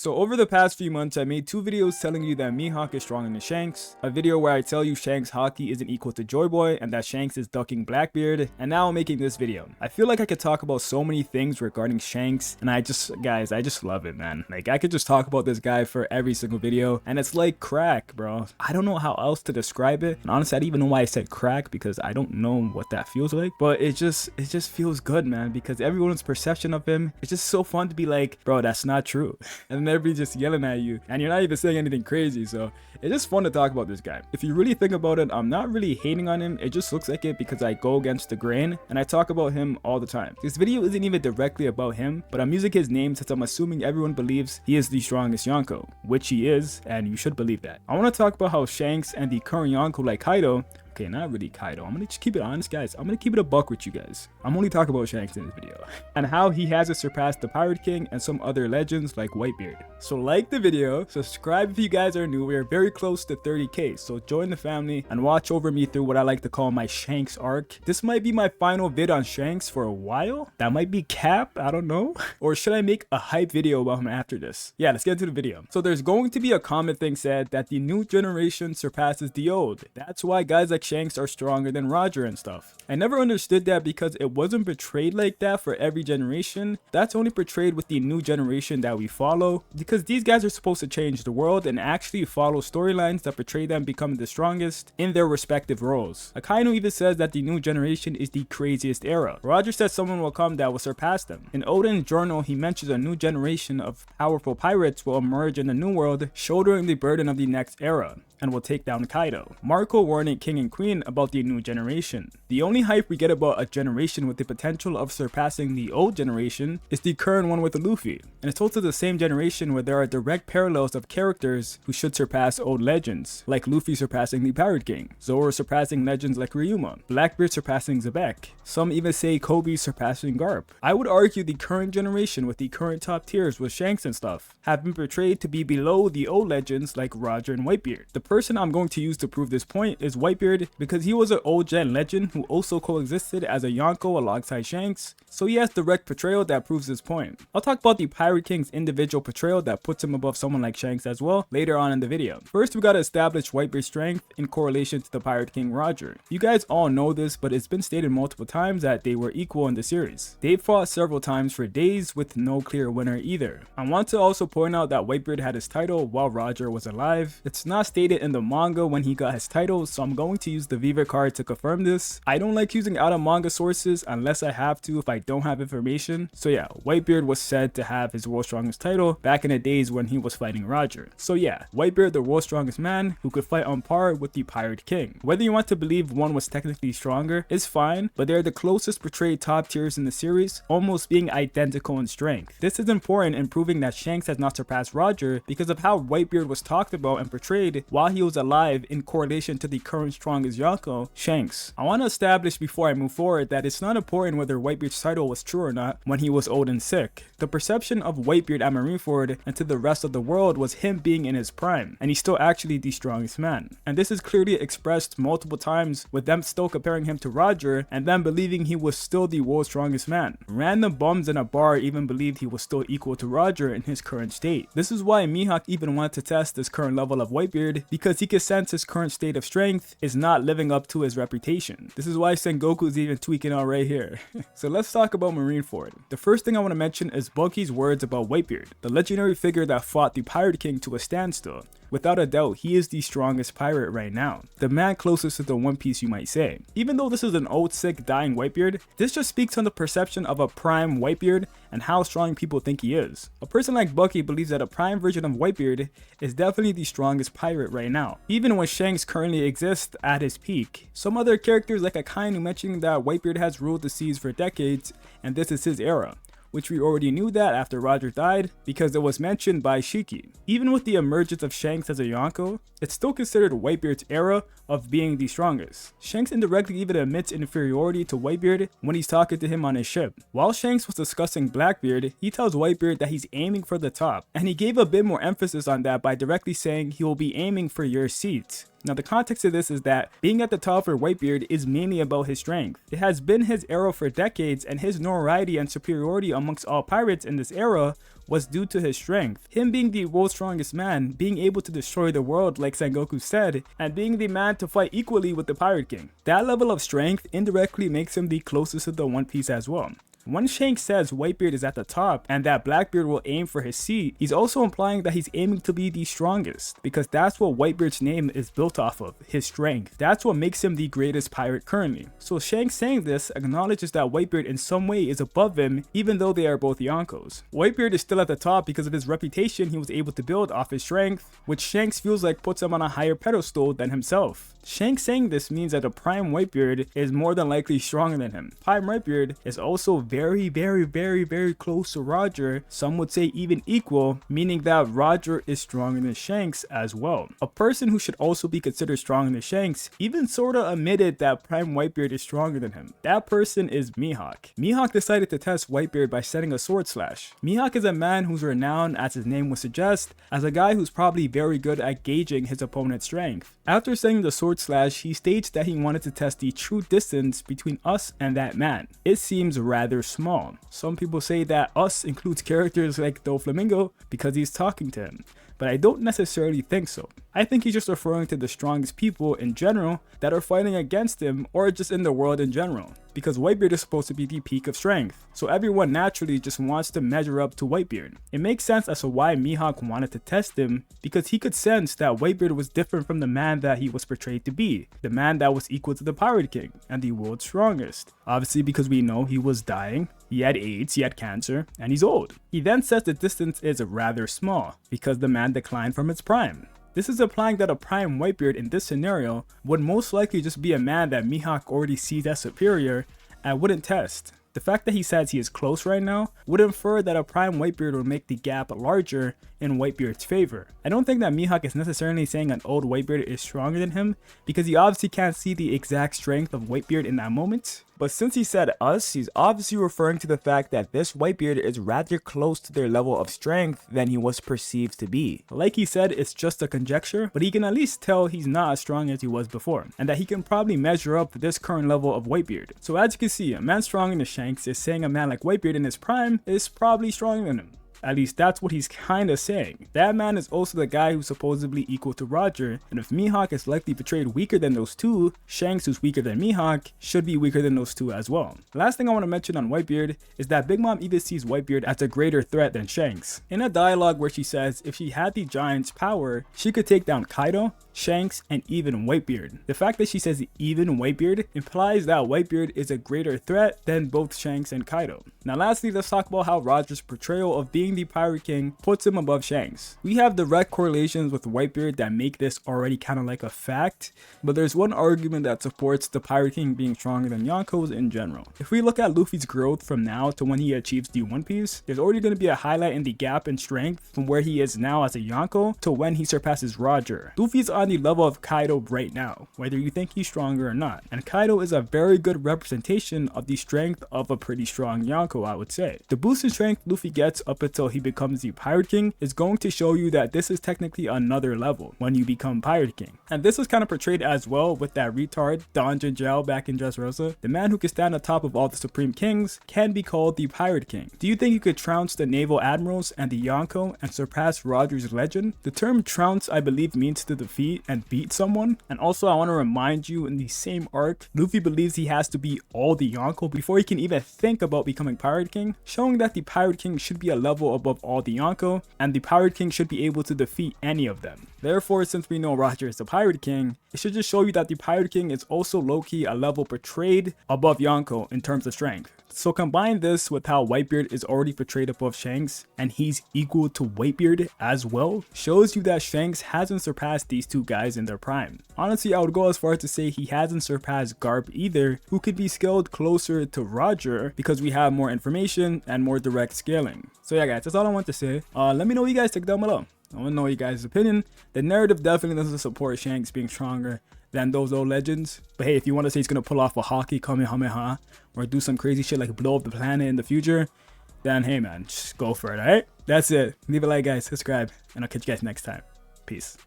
So over the past few months, I made 2 videos telling you that Mihawk is stronger than Shanks, a video where I tell you Shanks' Haki isn't equal to Joy Boy and that Shanks is ducking Blackbeard, and now I'm making this video. I feel like I could talk about so many things regarding Shanks, and I just love it, man. Like, I could just talk about this guy for every single video, and it's like crack, bro. I don't know how else to describe it, and honestly, I don't even know why I said crack, because I don't know what that feels like, but it just feels good, man, because everyone's perception of him, it's just so fun to be like, bro, that's not true. And then everybody's just yelling at you, and you're not even saying anything crazy, so it's just fun to talk about this guy. If you really think about it, I'm not really hating on him, it just looks like it because I go against the grain, and I talk about him all the time. This video isn't even directly about him, but I'm using his name since I'm assuming everyone believes he is the strongest Yonko, which he is, and you should believe that. I want to talk about how Shanks and the current Yonko like Kaido, okay, not really Kaido, I'm gonna just keep it honest, guys. I'm gonna keep it a buck with you guys. I'm only talking about Shanks in this video. And how he hasn't surpassed the Pirate King and some other legends like Whitebeard. So like the video, subscribe if you guys are new. We are very close to 30k, so join the family and watch over me through what I like to call my Shanks arc. This might be my final vid on Shanks for a while. That might be cap, I don't know. Or should I make a hype video about him after this? Yeah, let's get into the video. So there's going to be a comment thing said that the new generation surpasses the old. That's why guys like Shanks are stronger than Roger and stuff. I never understood that because it wasn't portrayed like that for every generation. That's only portrayed with the new generation that we follow, because these guys are supposed to change the world and actually follow storylines that portray them becoming the strongest in their respective roles. Akainu even says that the new generation is the craziest era. Roger says someone will come that will surpass them. In Oden's journal, he mentions a new generation of powerful pirates will emerge in the new world, shouldering the burden of the next era, and will take down Kaido. Marco warned King and Queen about the new generation. The only hype we get about a generation with the potential of surpassing the old generation is the current one with Luffy, and it's also the same generation where there are direct parallels of characters who should surpass old legends, like Luffy surpassing the Pirate King, Zoro surpassing legends like Ryuma, Blackbeard surpassing Zebek. Some even say Kobe surpassing Garp. I would argue the current generation with the current top tiers with Shanks and stuff have been portrayed to be below the old legends like Roger and Whitebeard. The person I'm going to use to prove this point is Whitebeard, because he was an old gen legend who also coexisted as a Yonko alongside Shanks, so he has direct portrayal that proves this point. I'll talk about the Pirate King's individual portrayal that puts him above someone like Shanks as well later on in the video. First, we gotta establish Whitebeard's strength in correlation to the Pirate King Roger. You guys all know this, but it's been stated multiple times that they were equal in the series. They fought several times for days with no clear winner either. I want to also point out that Whitebeard had his title while Roger was alive. It's not stated in the manga when he got his title, so I'm going to use the Viva card to confirm this. I don't like using out of manga sources unless I have to if I don't have information. So yeah, Whitebeard was said to have his world's strongest title back in the days when he was fighting Roger. So yeah, Whitebeard, the world's strongest man who could fight on par with the Pirate King. Whether you want to believe one was technically stronger is fine, but they're the closest portrayed top tiers in the series, almost being identical in strength. This is important in proving that Shanks has not surpassed Roger because of how Whitebeard was talked about and portrayed while he was alive in correlation to the current strongest Yonko, Shanks. I want to establish before I move forward that it's not important whether Whitebeard's title was true or not when he was old and sick. The perception of Whitebeard at Marineford and to the rest of the world was him being in his prime, and he's still actually the strongest man. And this is clearly expressed multiple times with them still comparing him to Roger and them believing he was still the world's strongest man. Random bums in a bar even believed he was still equal to Roger in his current state. This is why Mihawk even wanted to test this current level of Whitebeard, because he could sense his current state of strength is not living up to his reputation. This is why Sengoku's even tweaking out right here. So let's talk about Marineford. The first thing I want to mention is Bunky's words about Whitebeard, the legendary figure that fought the Pirate King to a standstill. Without a doubt, he is the strongest pirate right now. The man closest to the One Piece, you might say. Even though this is an old, sick, dying Whitebeard, this just speaks on the perception of a prime Whitebeard and how strong people think he is. A person like Bucky believes that a prime version of Whitebeard is definitely the strongest pirate right now, even when Shanks currently exists at his peak. Some other characters like Akainu mentioning that Whitebeard has ruled the seas for decades and this is his era, which we already knew that after Roger died because it was mentioned by Shiki. Even with the emergence of Shanks as a Yonko, it's still considered Whitebeard's era of being the strongest. Shanks indirectly even admits inferiority to Whitebeard when he's talking to him on his ship. While Shanks was discussing Blackbeard, he tells Whitebeard that he's aiming for the top, and he gave a bit more emphasis on that by directly saying he will be aiming for your seat. Now the context of this is that being at the top for Whitebeard is mainly about his strength. It has been his era for decades, and his notoriety and superiority amongst all pirates in this era was due to his strength. Him being the world's strongest man, being able to destroy the world like Sengoku said, and being the man to fight equally with the Pirate King. That level of strength indirectly makes him the closest to the One Piece as well. When Shanks says Whitebeard is at the top and that Blackbeard will aim for his seat, he's also implying that he's aiming to be the strongest, because that's what Whitebeard's name is built off of, his strength. That's what makes him the greatest pirate currently. So Shanks saying this acknowledges that Whitebeard in some way is above him, even though they are both Yonkos. Whitebeard is still at the top because of his reputation he was able to build off his strength, which Shanks feels like puts him on a higher pedestal than himself. Shanks saying this means that a Prime Whitebeard is more than likely stronger than him. Prime Whitebeard is also very close to Roger, some would say even equal, meaning that Roger is stronger than Shanks as well. A person who should also be considered stronger than Shanks even sorta admitted that Prime Whitebeard is stronger than him. That person is Mihawk. Mihawk decided to test Whitebeard by setting a sword slash. Mihawk is a man who's renowned, as his name would suggest, as a guy who's probably very good at gauging his opponent's strength. After setting the sword slash, he states that he wanted to test the true distance between us and that man. It seems rather small. Some people say that us includes characters like Doflamingo because he's talking to him, but I don't necessarily think so. I think he's just referring to the strongest people in general that are fighting against him, or just in the world in general, because Whitebeard is supposed to be the peak of strength, so everyone naturally just wants to measure up to Whitebeard. It makes sense as to why Mihawk wanted to test him, because he could sense that Whitebeard was different from the man that he was portrayed to be, the man that was equal to the Pirate King and the world's strongest. Obviously, because we know he was dying, he had AIDS, he had cancer, and he's old. He then says the distance is rather small because the man declined from its prime. This is implying that a Prime Whitebeard in this scenario would most likely just be a man that Mihawk already sees as superior and wouldn't test. The fact that he says he is close right now would infer that a Prime Whitebeard would make the gap larger in Whitebeard's favor. I don't think that Mihawk is necessarily saying an old Whitebeard is stronger than him, because he obviously can't see the exact strength of Whitebeard in that moment. But since he said us, he's obviously referring to the fact that this Whitebeard is rather close to their level of strength than he was perceived to be. Like he said, it's just a conjecture, but he can at least tell he's not as strong as he was before, and that he can probably measure up to this current level of Whitebeard. So as you can see, a man stronger than Shanks is saying a man like Whitebeard in his prime is probably stronger than him. At least that's what he's kinda saying. That man is also the guy who's supposedly equal to Roger, and if Mihawk is likely portrayed weaker than those two, Shanks, who's weaker than Mihawk, should be weaker than those two as well. The last thing I want to mention on Whitebeard is that Big Mom even sees Whitebeard as a greater threat than Shanks. In a dialogue where she says if she had the giant's power, she could take down Kaido, Shanks, and even Whitebeard. The fact that she says even Whitebeard implies that Whitebeard is a greater threat than both Shanks and Kaido. Now lastly, let's talk about how Roger's portrayal of being the Pirate King puts him above Shanks. We have direct correlations with Whitebeard that make this already kind of like a fact, but there's one argument that supports the Pirate King being stronger than Yonkos in general. If we look at Luffy's growth from now to when he achieves the One Piece, there's already going to be a highlight in the gap in strength from where he is now as a Yonko to when he surpasses Roger. Luffy's on the level of Kaido right now, whether you think he's stronger or not, and Kaido is a very good representation of the strength of a pretty strong Yonko, I would say. The boost in strength Luffy gets up until he becomes the Pirate King is going to show you that this is technically another level when you become Pirate King. And this was kind of portrayed as well with that retard Don Jinjiao back in Dressrosa. The man who can stand on top of all the Supreme Kings can be called the Pirate King. Do you think you could trounce the naval admirals and the Yonko and surpass Roger's legend? The term trounce I believe means to defeat and beat someone. And also I want to remind you, in the same arc, Luffy believes he has to be all the Yonko before he can even think about becoming Pirate King, showing that the Pirate King should be a level above all the Yonko, and the Pirate King should be able to defeat any of them. Therefore, since we know Roger is the Pirate King, it should just show you that the Pirate King is also low-key a level portrayed above Yonko in terms of strength. So combine this with how Whitebeard is already portrayed above Shanks, and he's equal to Whitebeard as well, shows you that Shanks hasn't surpassed these two guys in their prime. Honestly, I would go as far as to say he hasn't surpassed Garp either, who could be scaled closer to Roger because we have more information and more direct scaling. So yeah guys, that's all I want to say. Let me know what you guys think down below. I want to know your guys' opinion. The narrative definitely doesn't support Shanks being stronger than those old legends. But hey, if you want to say he's going to pull off a Haki Kamehameha or do some crazy shit like blow up the planet in the future, then hey man, just go for it, alright? That's it. Leave a like guys, subscribe, and I'll catch you guys next time. Peace.